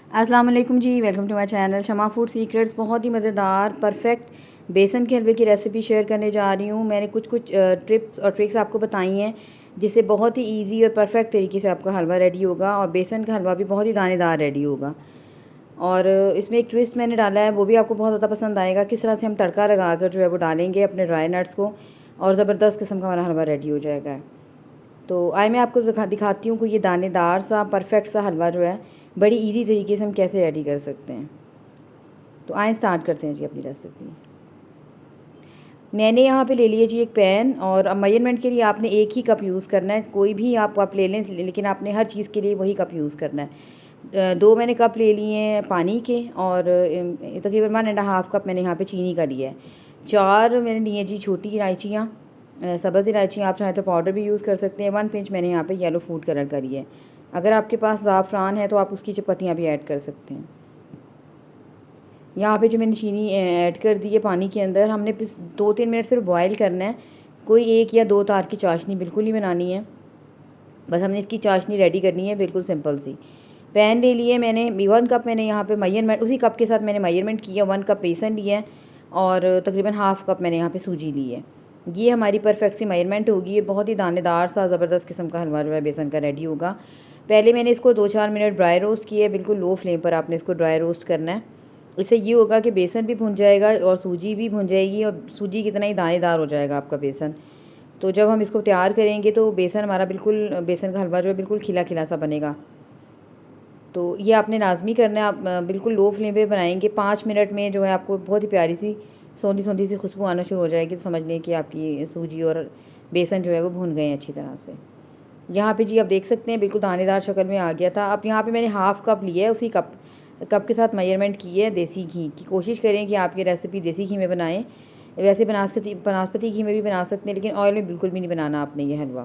अस्सलाम वालेकुम जी, welcome to my channel Shama food secrets. बहुत ही मज़ेदार परफेक्ट बेसन के हलवे की रेसिपी शेयर करने जा रही हूँ। मैंने कुछ टिप्स और ट्रिक्स आपको बताई हैं जिससे बहुत ही इजी और परफेक्ट तरीके से आपका हलवा रेडी होगा और बेसन का हलवा भी बहुत ही दानेदार रेडी होगा। और इसमें एक ट्विस्ट मैंने डाला है, वो भी आपको बहुत ज़्यादा पसंद आएगा। किस तरह से हम तड़का लगा कर जो है वो डालेंगे अपने ड्राई नट्स को और ज़बरदस्त किस्म का हमारा हलवा रेडी हो जाएगा। तो आए मैं आपको दिखाती हूँ कि ये दानेदार सा परफेक्ट सा हलवा जो है बड़ी इजी तरीके से हम कैसे रेडी कर सकते हैं। तो आए स्टार्ट करते हैं जी अपनी रेसिपी। मैंने यहाँ पे ले लिया जी एक पैन, और अब मेजरमेंट के लिए आपने एक ही कप यूज़ करना है। कोई भी आप ले लें, लेकिन आपने हर चीज़ के लिए वही कप यूज़ करना है। 2 मैंने कप ले लिए हैं पानी के, और तकरीबन 1.5 कप मैंने यहाँ पे चीनी का लिया है। 4 मैंने लिए जी छोटी इलायचियाँ, सब्ज़ इलायची, आप चाहें तो पाउडर भी यूज़ कर सकते हैं। 1 पिंच मैंने यहाँ पे येलो फूड कलर का लिया है। अगर आपके पास ज़ाफ़रान है तो आप उसकी चपत्तियाँ भी ऐड कर सकते हैं। यहाँ पे जो मैंने चीनी ऐड कर दी है पानी के अंदर, हमने 2-3 मिनट सिर्फ बॉयल करना है। कोई 1 या 2 तार की चाशनी बिल्कुल ही बनानी है, बस हमने इसकी चाशनी रेडी करनी है, बिल्कुल सिंपल सी। पैन ले लिए मैंने, 1 कप मैंने यहाँ पे मेजरमेंट, उसी कप के साथ मैंने मेजरमेंट किया। 1 कप बेसन लिया है और तकरीबन हाफ़ कप मैंने यहाँ पे सूजी ली है। ये हमारी परफेक्ट सी मेजरमेंट होगी। ये बहुत ही दानेदार सा ज़बरदस्त किस्म का हलवा जो है बेसन का रेडी होगा। पहले मैंने इसको 2-4 मिनट ड्राई रोस्ट किया है। बिल्कुल लो फ्लेम पर आपने इसको ड्राई रोस्ट करना है। इससे ये होगा कि बेसन भी भुन जाएगा और सूजी भी भुन जाएगी, और सूजी कितना ही दानेदार हो जाएगा आपका बेसन। तो जब हम इसको तैयार करेंगे तो बेसन हमारा बिल्कुल, बेसन का हलवा जो है बिल्कुल खिला खिला सा बनेगा। तो ये आपने लाजमी करना है। आप बिल्कुल लो फ्लेम पे बनाएंगे। 5 मिनट में जो है आपको बहुत ही प्यारी सी सौंधी सौंधी सी खुशबू आना शुरू हो जाएगी। तो समझ लें कि आपकी सूजी और बेसन जो है वो भुन गए हैं अच्छी तरह से। यहाँ पे जी आप देख सकते हैं बिल्कुल दानेदार शक्ल में आ गया था। अब यहाँ पे मैंने हाफ़ कप लिया है, उसी कप के साथ मेजरमेंट की है देसी घी की। कोशिश करें कि आपकी रेसिपी देसी घी में बनाएं। वैसे बनास्पति घी में भी बना सकते हैं, लेकिन ऑयल में बिल्कुल भी नहीं बनाना आपने ये हलवा।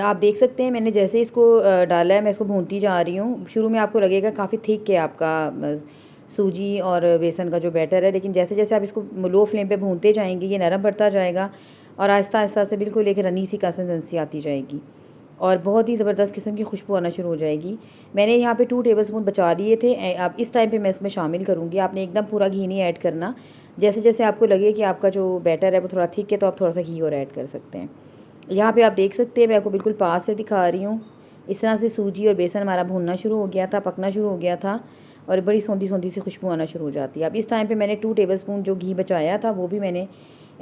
आप देख सकते हैं मैंने जैसे इसको डाला है, मैं इसको भूनती जा रही हूँ। शुरू में आपको लगेगा काफ़ी थिक है आपका सूजी और बेसन का जो बैटर है, लेकिन जैसे जैसे आप इसको लो फ्लेम पे भूनते जाएंगे ये नरम पड़ता जाएगा और आहिस्ता आहिस्ता से बिल्कुल एक रनी सी कंसिस्टेंसी आती जाएगी और बहुत ही ज़बरदस्त किस्म की खुशबू आना शुरू हो जाएगी। मैंने यहाँ पे 2 टेबलस्पून बचा दिए थे। अब इस टाइम पे मैं इसमें शामिल करूँगी। आपने एकदम पूरा घी नहीं ऐड करना। जैसे जैसे आपको लगे कि आपका जो बैटर है वो थोड़ा थिक है तो आप थोड़ा सा घी और ऐड कर सकते हैं। यहाँ पे आप देख सकते हैं मैं आपको बिल्कुल पास से दिखा रही हूँ। इस तरह से सूजी और बेसन हमारा भूनना शुरू हो गया था, पकना शुरू हो गया था और बड़ी सौंधी सौंधी सी खुशबू आना शुरू हो जाती है। अब इस टाइम पे मैंने 2 टेबलस्पून जो घी बचाया था वो भी मैंने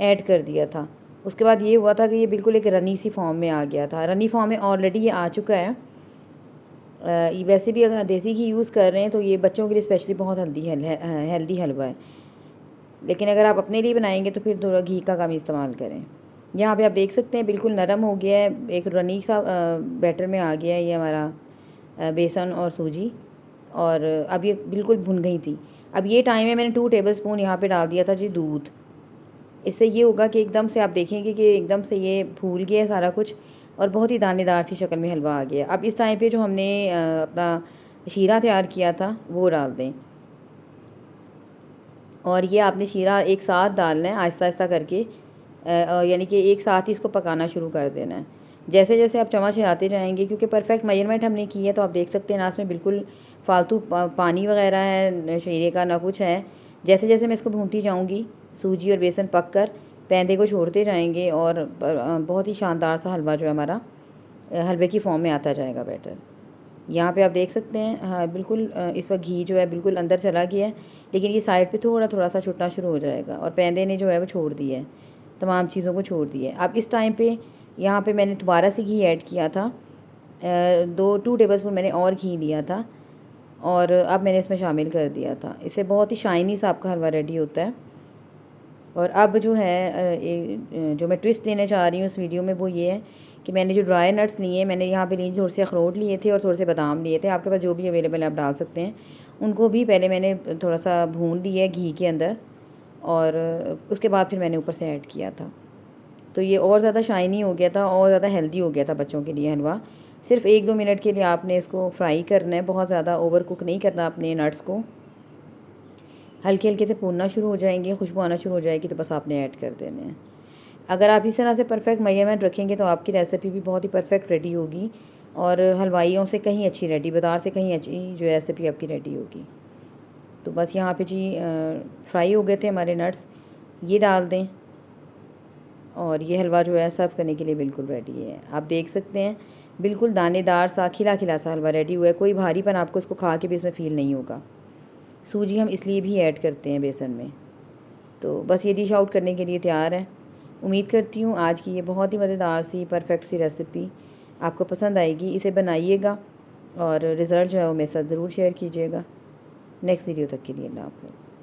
ऐड कर दिया था। उसके बाद ये हुआ था कि ये बिल्कुल एक रनी सी फॉर्म में आ गया था। रनी फॉर्म में ऑलरेडी ये आ चुका है। वैसे भी अगर देसी घी यूज़ कर रहे हैं तो ये बच्चों के लिए स्पेशली बहुत हेल्दी हलवा है, लेकिन अगर आप अपने लिए बनाएंगे तो फिर थोड़ा घी का कम इस्तेमाल करें। यहाँ पे आप देख सकते हैं बिल्कुल नरम हो गया है, एक रनी सा बैटर में आ गया है ये हमारा बेसन और सूजी, और अब ये बिल्कुल भुन गई थी। अब ये टाइम है, मैंने 2 टेबलस्पून यहाँ पे डाल दिया था जी दूध। इससे ये होगा कि एकदम से आप देखेंगे कि एकदम से ये फूल गया है सारा कुछ और बहुत ही दानेदार सी शक्ल में हलवा आ गया। अब इस टाइम पे जो हमने अपना शीरा तैयार किया था वो डाल दें, और ये आपने शीरा एक साथ डालना है आहिस्ता आहिस्ता करके, यानी कि एक साथ ही इसको पकाना शुरू कर देना है। जैसे जैसे आप चम्मच हिलाते जाएंगे, क्योंकि परफेक्ट मेजरमेंट हमने की है, तो आप देख सकते हैं ना इसमें बिल्कुल फालतू पानी वगैरह है शीरे का, ना कुछ है। जैसे जैसे मैं इसको भूनती जाऊंगी सूजी और बेसन पक कर पैंदे को छोड़ते जाएंगे और बहुत ही शानदार सा हलवा जो है हमारा हलवे की फॉर्म में आता जाएगा बैटर। यहाँ पे आप देख सकते हैं हाँ बिल्कुल इस वक्त घी जो है बिल्कुल अंदर चला गया है, लेकिन ये साइड पे थोड़ा थोड़ा सा छुटना शुरू हो जाएगा और पैंदे ने जो है वो छोड़ दिया है, तमाम चीज़ों को छोड़ दिया है। अब इस टाइम पे यहाँ पे मैंने दोबारा से घी ऐड किया था। 2 टेबलस्पून मैंने और घी लिया था और अब मैंने इसमें शामिल कर दिया था। इससे बहुत ही शाइनी सा आपका हलवा रेडी होता है। और अब जो है जो मैं ट्विस्ट देने चाह रही हूँ इस वीडियो में वो ये है कि मैंने जो ड्राई नट्स लिए, मैंने यहाँ पे लिए थोड़े से अखरोट लिए थे और थोड़े से बादाम लिए थे। आपके पास जो भी अवेलेबल है आप डाल सकते हैं। उनको भी पहले मैंने थोड़ा सा भून लिया है घी के अंदर और उसके बाद फिर मैंने ऊपर से ऐड किया था। तो ये और ज़्यादा शाइनी हो गया था और ज़्यादा हेल्दी हो गया था बच्चों के लिए हलवा। सिर्फ 1-2 मिनट के लिए आपने इसको फ्राई करना है, बहुत ज़्यादा ओवर कुक नहीं करना अपने नट्स को। हल्के हल्के से भूनना शुरू हो जाएंगे, खुशबू आना शुरू हो जाएगी तो बस आपने ऐड कर देने हैं। अगर आप इस तरह से परफेक्ट मेजरमेंट रखेंगे तो आपकी रेसिपी भी बहुत ही परफेक्ट रेडी होगी और हलवाइयों से कहीं अच्छी रेडी, बाज़ार से कहीं अच्छी जो रेसिपी आपकी रेडी होगी। तो बस यहाँ पे जी फ्राई हो गए थे हमारे नट्स, ये डाल दें और ये हलवा जो है सर्व करने के लिए बिल्कुल रेडी है। आप देख सकते हैं बिल्कुल दानेदार सा खिला खिला सा हलवा रेडी हुआ है, कोई भारीपन आपको इसको खा के भी इसमें फ़ील नहीं होगा। सूजी हम इसलिए भी ऐड करते हैं बेसन में। तो बस ये डिश आउट करने के लिए तैयार है। उम्मीद करती हूँ आज की ये बहुत ही मज़ेदार सी परफेक्ट सी रेसिपी आपको पसंद आएगी। इसे बनाइएगा और रिज़ल्ट जो है वो मेरे साथ ज़रूर शेयर कीजिएगा। नेक्स्ट वीडियो तक के लिए अल्लाह हाफ़िज़।